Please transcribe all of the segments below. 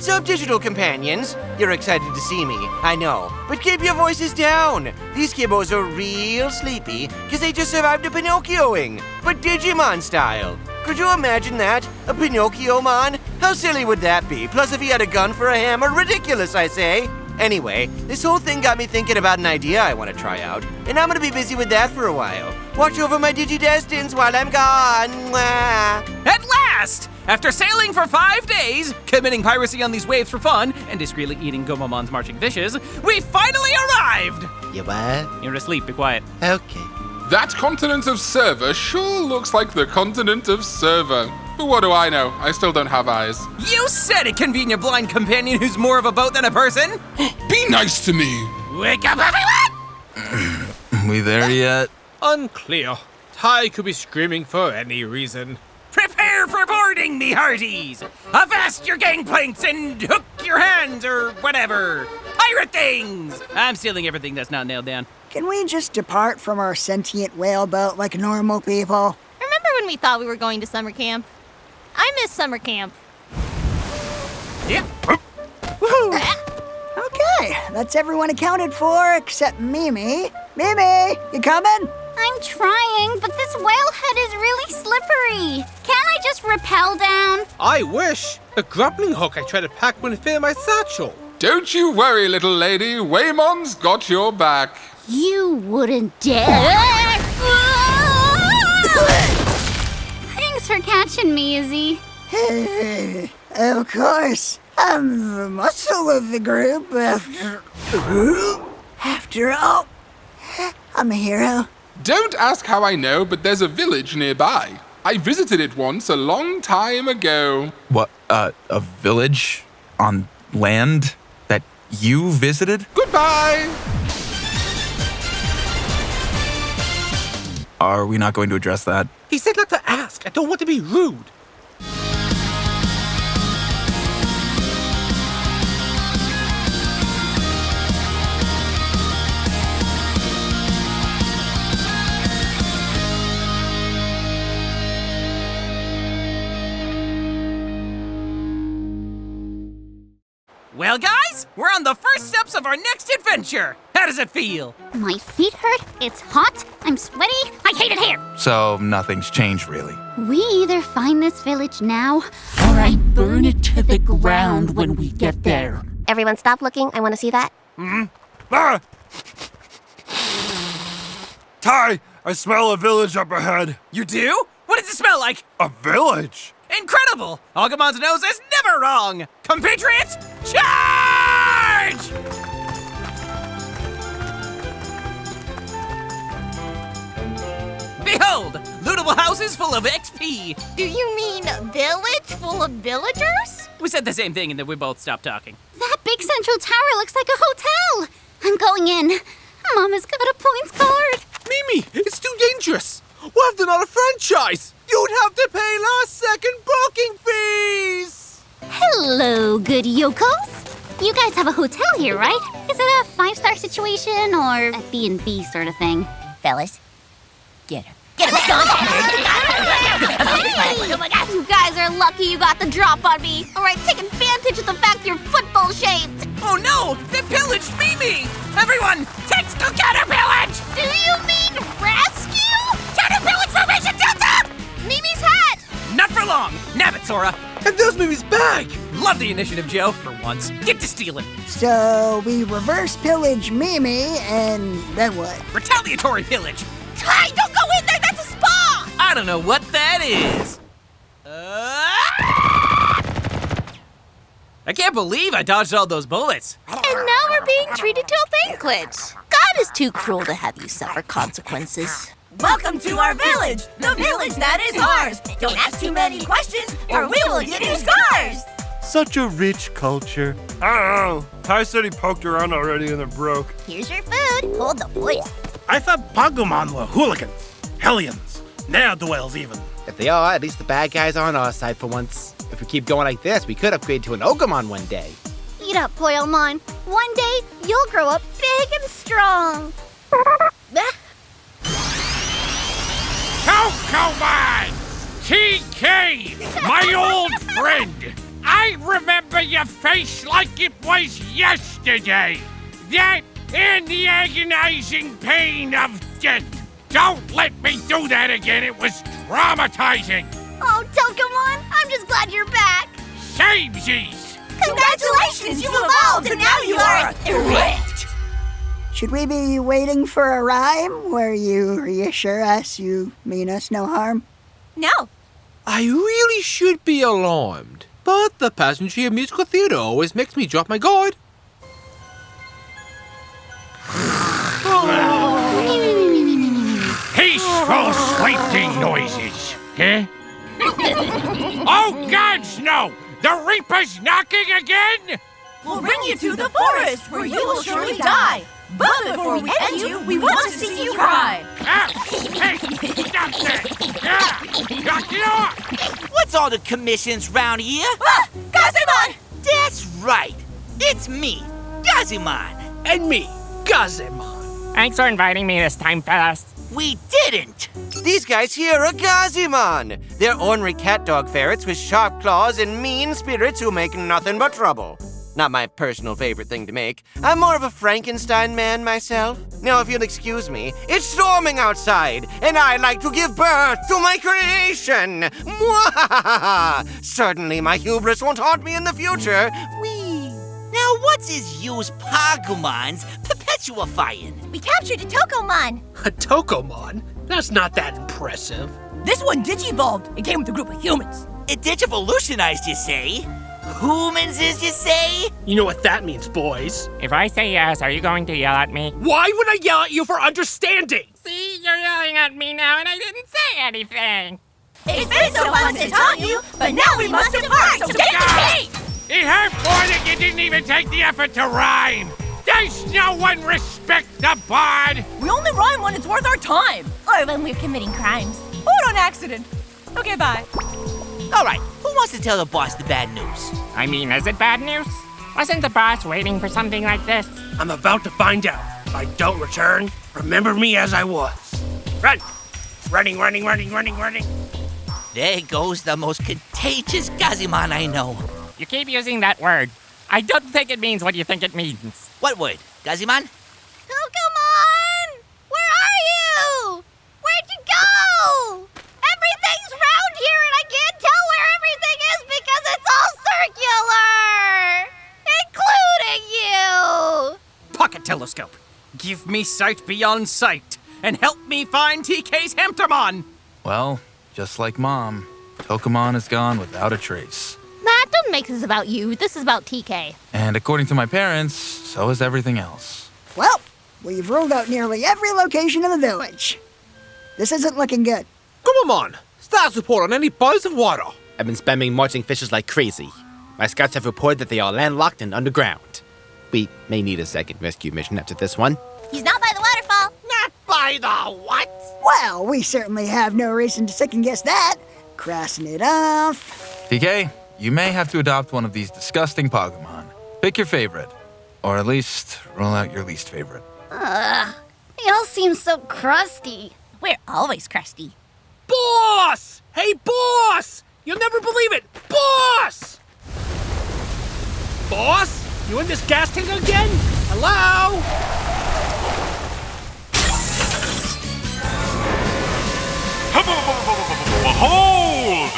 What's up, digital companions? You're excited to see me, I know. But keep your voices down. These kibbos are real sleepy because they just survived a Pinocchioing, but Digimon style. Could you imagine that? A Pinocchio-mon? How silly would that be? Plus, if he had a gun for a hammer, ridiculous, I say. Anyway, this whole thing got me thinking about an idea I want to try out, and I'm gonna be busy with that for a while. Watch over my Digidestins while I'm gone. Mwah. At last! After sailing for 5 days, committing piracy on these waves for fun, and discreetly eating Gomamon's marching fishes, we finally arrived! You what? You're asleep, be quiet. Okay. That continent of server sure looks like the continent of server. But what do I know? I still don't have eyes. You said it, convenient blind companion who's more of a boat than a person! Be nice to me! Wake up, everyone! We there yet? Unclear. Ty could be screaming for any reason. Prepare for boarding, me hearties! Avast your gangplanks and hook your hands, or whatever! Pirate things! I'm stealing everything that's not nailed down. Can we just depart from our sentient whaleboat like normal people? Remember when we thought we were going to summer camp? I miss summer camp. Yep. Okay, that's everyone accounted for except Mimi. Mimi, you coming? I'm trying, but this whalehead is really slippery. Can't I just rappel down? I wish. A grappling hook I tried to pack wouldn't fit in my satchel. Don't you worry, little lady. Waymon's got your back. You wouldn't dare. Thanks for catching me, Izzy. Of course. I'm the muscle of the group after all. I'm a hero. Don't ask how I know, but there's a village nearby. I visited it once a long time ago. What, a village on land that you visited? Goodbye! Are we not going to address that? He said not to ask. I don't want to be rude. Well, guys, we're on the first steps of our next adventure. How does it feel? My feet hurt, it's hot, I'm sweaty, I hate it here. So nothing's changed, really. We either find this village now, or I burn it to the ground when we get there. Everyone stop looking. I want to see that. Ah! Ty, I smell a village up ahead. You do? What does it smell like? A village? Incredible! Agumon's nose is never wrong! Compatriots, charge! Behold, lootable houses full of XP. Do you mean village full of villagers? We said the same thing and then we both stopped talking. that big central tower looks like a hotel. I'm going in. Mama's got a points card. Mimi, it's too dangerous. We'll have to not a franchise. You'd have to pay last-second booking fees. Hello, good yokos. You guys have a hotel here, right? Is it a 5-star situation or a B&B sort of thing? Fellas, get her. Get him, Scott! You guys are lucky you got the drop on me. All right, take advantage of the fact you're football-shaped. Oh no! They pillaged Mimi! Everyone, text to counter-pillage! Do you mean rescue? Counter-pillage formation, Delta! Mimi's hat! Not for long! Nab it, Sora! And there's Mimi's bag! Love the initiative, Joe, for once. Get to stealing! So we reverse pillage Mimi, and then what? Retaliatory pillage! Ty, don't go in there! That's a spa! I don't know what that is. I can't believe I dodged all those bullets. And now we're being treated to a banquet. God is too cruel to have you suffer consequences. Welcome to our village, the village that is ours. Don't ask too many questions, or we will give you scars. Such a rich culture. I don't know. Ty said he poked around already and it broke. Here's your food. Hold the voice. I thought Agumon were hooligans, hellions, ne'er-do-wells even. If they are, at least the bad guys are on our side for once. If we keep going like this, we could upgrade to an Agumon one day. Eat up, Biyomon. One day, you'll grow up big and strong. Tokomon! TK! My old friend! I remember your face like it was yesterday. That and the agonizing pain of death. Don't let me do that again. It was traumatizing. Oh, Tokomon, I'm just glad you're back. Samesies. Congratulations, you evolved and now you are erect. Should we be waiting for a rhyme where you reassure us you mean us no harm? No. I really should be alarmed, but the pageantry of musical theater always makes me drop my guard. Peaceful sleeping noises, huh? Oh, gods, no! The Reaper's knocking again? We'll bring you to the forest where you will surely die. But before we end you, we want to see you cry. Ah, hey, stop that! Knock it off! What's all the commissions round here? Ah, Gazimon! That's right. It's me, Gazimon. And me, Gazimon. Thanks for inviting me this time, fellas. We didn't. These guys here are Gazimon. They're ornery cat dog ferrets with sharp claws and mean spirits who make nothing but trouble. Not my personal favorite thing to make. I'm more of a Frankenstein man myself. Now, if you'll excuse me, it's storming outside, and I'd like to give birth to my creation. Mwahaha! Certainly my hubris won't haunt me in the future. Whee! Now, what's his use Pagumon's perpetuifying? We captured a Tokomon. A Tokomon? That's not that impressive. This one digivolved. It came with a group of humans. It digivolutionized, you say? Humans, as you say? You know what that means, boys. If I say yes, are you going to yell at me? Why would I yell at you for understanding? See, you're yelling at me now and I didn't say anything. It's been so fun to taunt you, but now we must depart, so get the tape! It hurt more that you didn't even take the effort to rhyme. Does no one respect the bard? We only rhyme when it's worth our time. Or when we're committing crimes. Or on accident. Okay, bye. All right, who wants to tell the boss the bad news? I mean, is it bad news? Wasn't the boss waiting for something like this? I'm about to find out. If I don't return, remember me as I was. Run! Running, running, running, running, running. There goes the most contagious Gazimon I know. You keep using that word. I don't think it means what you think it means. What word? Gazimon? Tokomon! Where are you? Where'd you go? Everything's round here and I can't tell where everything is because it's all circular! Including you! Pocket telescope. Give me sight beyond sight and help me find TK's Tentomon. Well, just like Mom, Tokomon is gone without a trace. That don't make this about you. This is about TK. And according to my parents, so is everything else. Well, we've ruled out nearly every location in the village. This isn't looking good. Gomamon, status report on any bodies of water. I've been spamming marching fishes like crazy. My scouts have reported that they are landlocked and underground. We may need a second rescue mission after this one. He's not by the waterfall. Not by the what? Well, we certainly have no reason to second-guess that. Crossing it off. TK, you may have to adopt one of these disgusting Pokemon. Pick your favorite. Or at least, roll out your least favorite. They all seem so crusty. We're always crusty. Boss! Hey, boss! You'll never believe it! Boss! Boss? You in this gas tank again? Hello? Behold!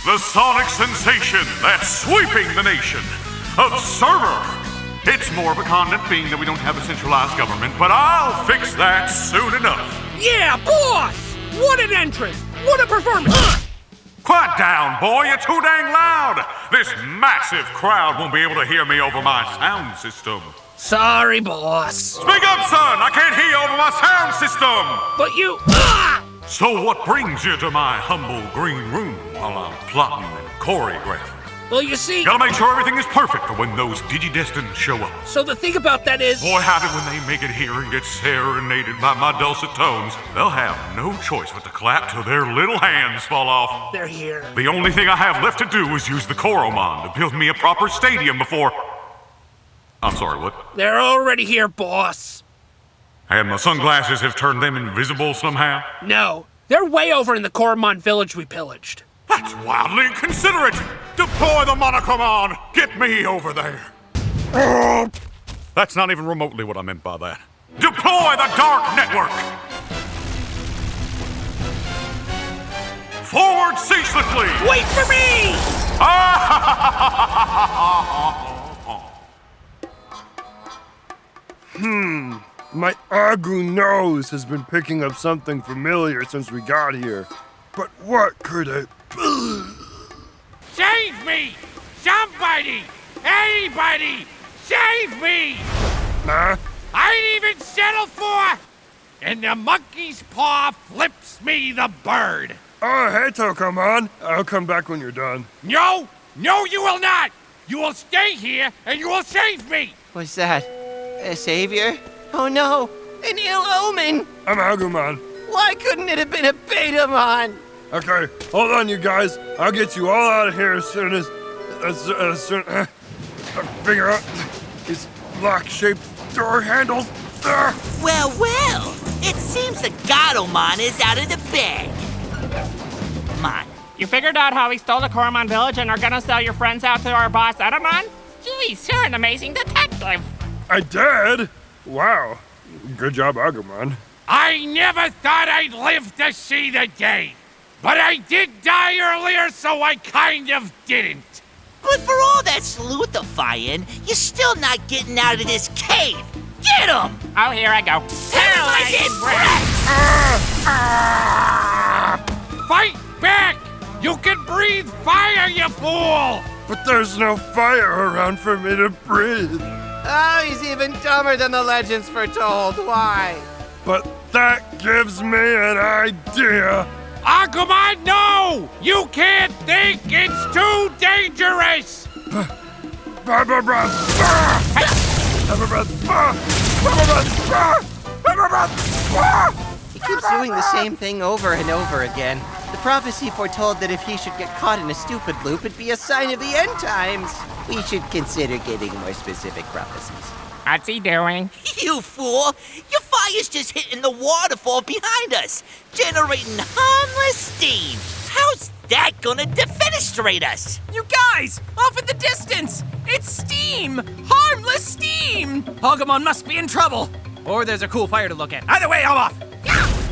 The sonic sensation that's sweeping the nation. Observer! It's more of a continent being that we don't have a centralized government, but I'll fix that soon enough. Yeah, boss! What an entrance! What a performance! Quiet down, boy, you're too dang loud! This massive crowd won't be able to hear me over my sound system. Sorry, boss. Speak up, son! I can't hear you over my sound system! But you... So what brings you to my humble green room while I'm plotting and choreographing? Well, you see... Gotta make sure everything is perfect for when those Digidestins show up. So the thing about that is... Boy, howdy, when they make it here and get serenaded by my dulcet tones, they'll have no choice but to clap till their little hands fall off. They're here. The only thing I have left to do is use the Koromon to build me a proper stadium before... I'm sorry, what? They're already here, boss. And my sunglasses have turned them invisible somehow? No, they're way over in the Koromon village we pillaged. That's wildly inconsiderate! Deploy the Monicomon! Get me over there! That's not even remotely what I meant by that. Deploy the Dark Network! Forward ceaselessly! Wait for me! My Agu nose has been picking up something familiar since we got here. But what could it be? Save me! Somebody! Anybody! Save me! Huh? I'd even settle for... And the monkey's paw flips me the bird. Oh, hey, Tokomon. I'll come back when you're done. No! No, you will not! You will stay here and you will save me! What's that? A savior? Oh no! An ill omen! I'm Agumon. Why couldn't it have been a Betamon? Okay, hold on, you guys. I'll get you all out of here as soon as I figure out these lock-shaped door handles. Well, it seems the Gabumon is out of the bag. Mon. You figured out how we stole the Koromon village and are gonna sell your friends out to our boss, Etemon? Geez, you're an amazing detective. I did? Wow. Good job, Agumon. I never thought I'd live to see the day. But I did die earlier, so I kind of didn't. But for all that sleuthifying, you're still not getting out of this cave. Get him! Oh, here I go. Paralyzing breath! Fight back! You can breathe fire, you fool! But there's no fire around for me to breathe. Oh, he's even dumber than the legends foretold. Why? But that gives me an idea. Agumon, no! You can't think! It's too dangerous! He keeps doing the same thing over and over again. The prophecy foretold that if he should get caught in a stupid loop, it'd be a sign of the end times. We should consider getting more specific prophecies. What's he doing? You fool! Your fire's just hitting the waterfall behind us, generating harmless steam. How's that gonna defenestrate us? You guys! Off in the distance! It's steam! Harmless steam! Agumon must be in trouble! Or there's a cool fire to look at. Either way, I'm off!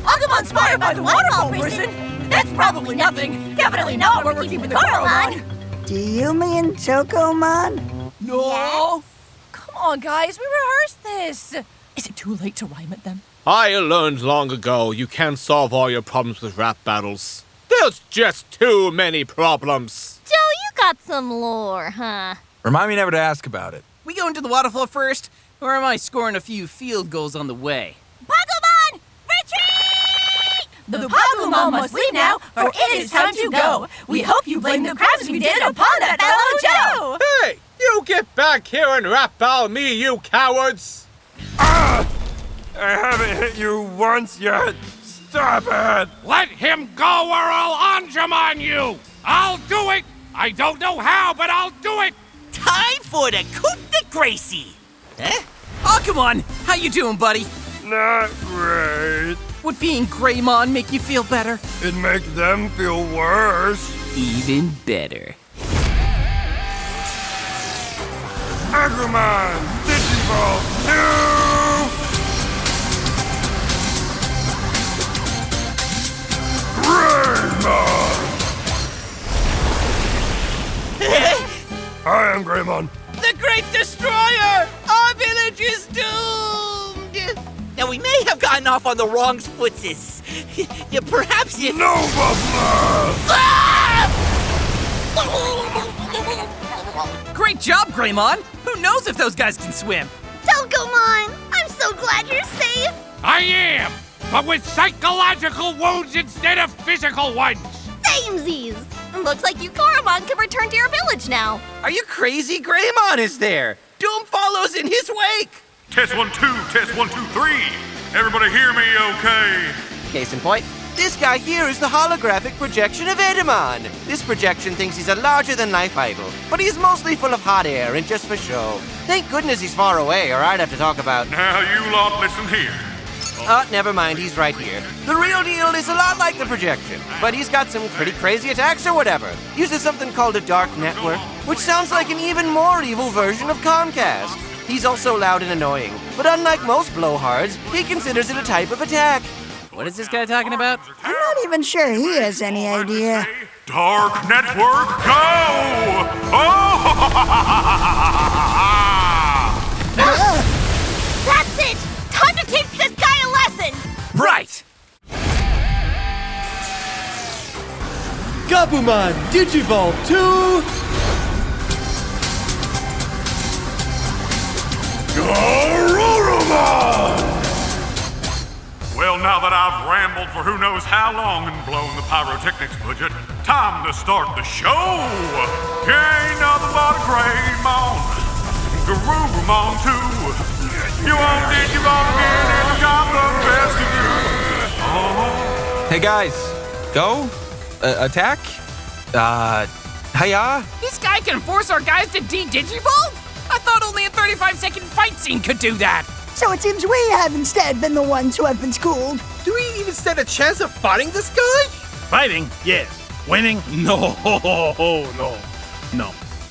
Agumon's fired by the waterfall person? That's probably nothing. Definitely not where we're keeping the Koromon. Do you mean Tokomon? No. Yes. Come on, guys. We rehearsed this. Is it too late to rhyme it then? I learned long ago you can't solve all your problems with rap battles. There's just too many problems. Joe, you got some lore, huh? Remind me never to ask about it. We going to the waterfall first? Or am I scoring a few field goals on the way? Pagumon, retreat! The Pagumon must leave now, for it is time to go. We hope you blame the crimes we did upon that fellow Joe. Hey, you get back here and rap battle me, you cowards! I haven't hit you once yet. Stop it! Let him go or I'll Agumon you! I'll do it! I don't know how, but I'll do it! Time for the coup de Gracie! Huh? Agumon, how you doing, buddy? Not great. Would being Greymon make you feel better? It'd make them feel worse. Even better. Agumon, Digivolve 2! Greymon! I am Greymon. The Great Destroyer! Our village is doomed! Now, we may have gotten off on the wrong footses. Perhaps if... Nova Great job, Greymon! Who knows if those guys can swim? Tokomon, I'm so glad you're safe! I am! But with psychological wounds instead of physical ones! Samesies! Looks like you Koromon can return to your village now. Are you crazy? Greymon is there! Doom follows in his wake! Test 1, 2, test 1, 2, 3. Everybody hear me okay? Case in point, this guy here is the holographic projection of Etemon. This projection thinks he's a larger-than-life idol, but he's mostly full of hot air and just for show. Thank goodness he's far away, or I'd have to talk about... Now you lot listen here. Never mind, he's right here. The real deal is a lot like the projection, but he's got some pretty crazy attacks or whatever. Uses something called a dark network, which sounds like an even more evil version of Comcast. He's also loud and annoying, but unlike most blowhards, he considers it a type of attack. What is this guy talking about? I'm not even sure he has any idea. Dark Network, go! Oh! That's it! Time to teach this guy a lesson! Right! Gabumon Digivolve to... Garurumon! Well, now that I've rambled for who knows how long and blown the pyrotechnics budget, time to start the show! You ain't nothing but a Greymon, Garurumon too. You won't Digimon again and you got the best of you. Hey guys, go? Attack? Hiya? This guy can force our guys to de-Digivolve? I thought only a 35-second fight scene could do that. So it seems we have instead been the ones who have been schooled. Do we even stand a chance of fighting this guy? Fighting, yes. Winning, no.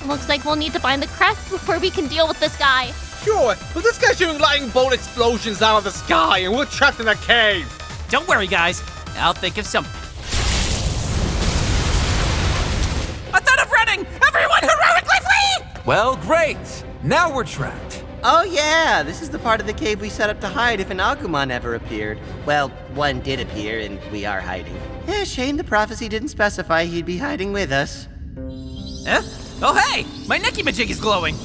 Looks like we'll need to find the crest before we can deal with this guy. Sure, but this guy's shooting lightning bolt explosions out of the sky and we're trapped in a cave. Don't worry, guys. I'll think of something. I thought of running! Everyone heroically flee! Well, great. Now we're trapped. Oh yeah, this is the part of the cave we set up to hide if an Agumon ever appeared. Well, one did appear, and we are hiding. Yeah, shame the prophecy didn't specify he'd be hiding with us. Huh? Oh hey! My Nekimajig is glowing!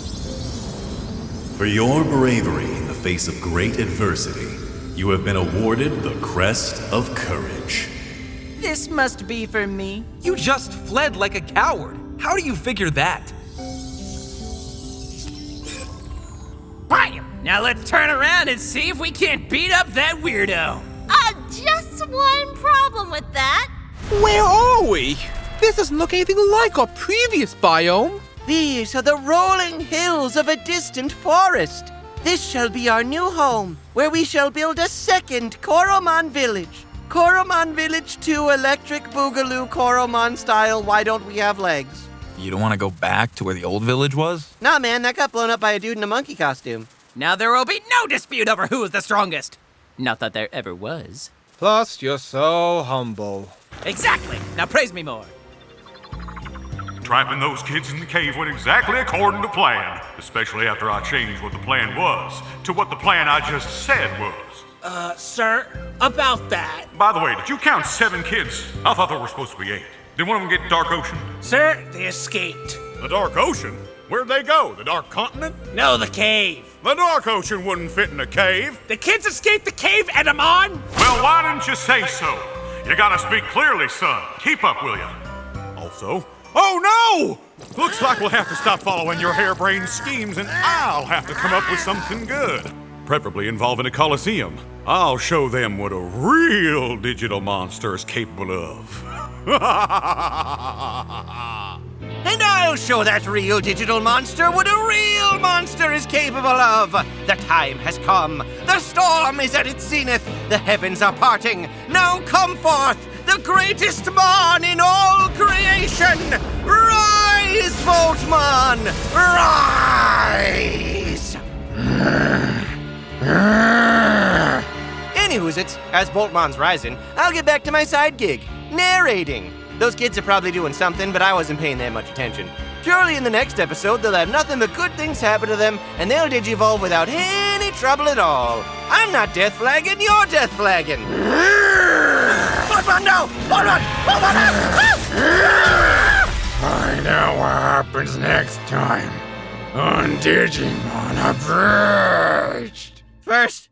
For your bravery in the face of great adversity, you have been awarded the Crest of Courage. This must be for me. You just fled like a coward. How do you figure that? Bam! Now let's turn around and see if we can't beat up that weirdo. Just one problem with that. Where are we? This doesn't look anything like our previous biome. These are the rolling hills of a distant forest. This shall be our new home, where we shall build a second Koromon village. Koromon Village 2 Electric Boogaloo Koromon style, why don't we have legs? You don't want to go back to where the old village was? Nah, man, that got blown up by a dude in a monkey costume. Now there will be no dispute over who is the strongest. Not that there ever was. Plus, you're so humble. Exactly! Now praise me more. Trapping those kids in the cave went exactly according to plan, especially after I changed what the plan was to what the plan I just said was. Sir, about that. By the way, did you count 7 kids? I thought there were supposed to be 8. Did one of them get Dark Ocean? Sir, they escaped. The Dark Ocean? Where'd they go? The Dark Continent? No, the cave. The Dark Ocean wouldn't fit in a cave. The kids escaped the cave, Etemon! Well, why didn't you say so? You gotta speak clearly, son. Keep up, will ya? Also, oh no! Looks like we'll have to stop following your harebrained schemes and I'll have to come up with something good. Preferably involving a coliseum. I'll show them what a real digital monster is capable of. And I'll show that real digital monster what a real monster is capable of. The time has come. The storm is at its zenith. The heavens are parting. Now come forth, the greatest Mon in all creation. Rise, Boltmon! Rise! Anywho's, as Boltmon's rising, I'll get back to my side gig, narrating. Those kids are probably doing something, but I wasn't paying that much attention. Surely in the next episode, they'll have nothing but good things happen to them, and they'll digivolve without any trouble at all. I'm not death flagging, you're death flagging. Boltmon, no! Boltmon! Boltmon, no! Find out what happens next time on Digimon Abridged. First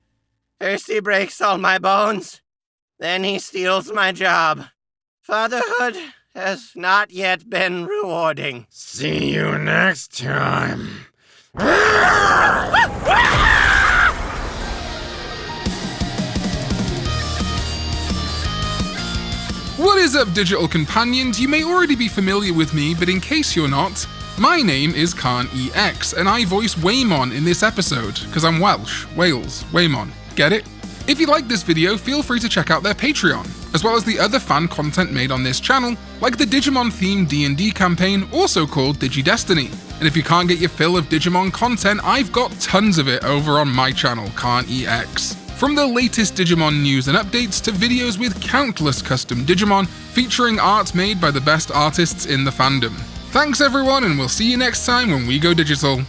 he breaks all my bones. Then he steals my job. Fatherhood has not yet been rewarding. See you next time. What is up, digital companions? You may already be familiar with me, but in case you're not, my name is KarnEX, and I voice Waymon in this episode, because I'm Welsh. Wales. Waymon. Get it? If you like this video, feel free to check out their Patreon, as well as the other fan content made on this channel, like the Digimon-themed D&D campaign, also called DigiDestiny. And if you can't get your fill of Digimon content, I've got tons of it over on my channel, KarnEX. From the latest Digimon news and updates to videos with countless custom Digimon, featuring art made by the best artists in the fandom. Thanks everyone, and we'll see you next time when we go digital.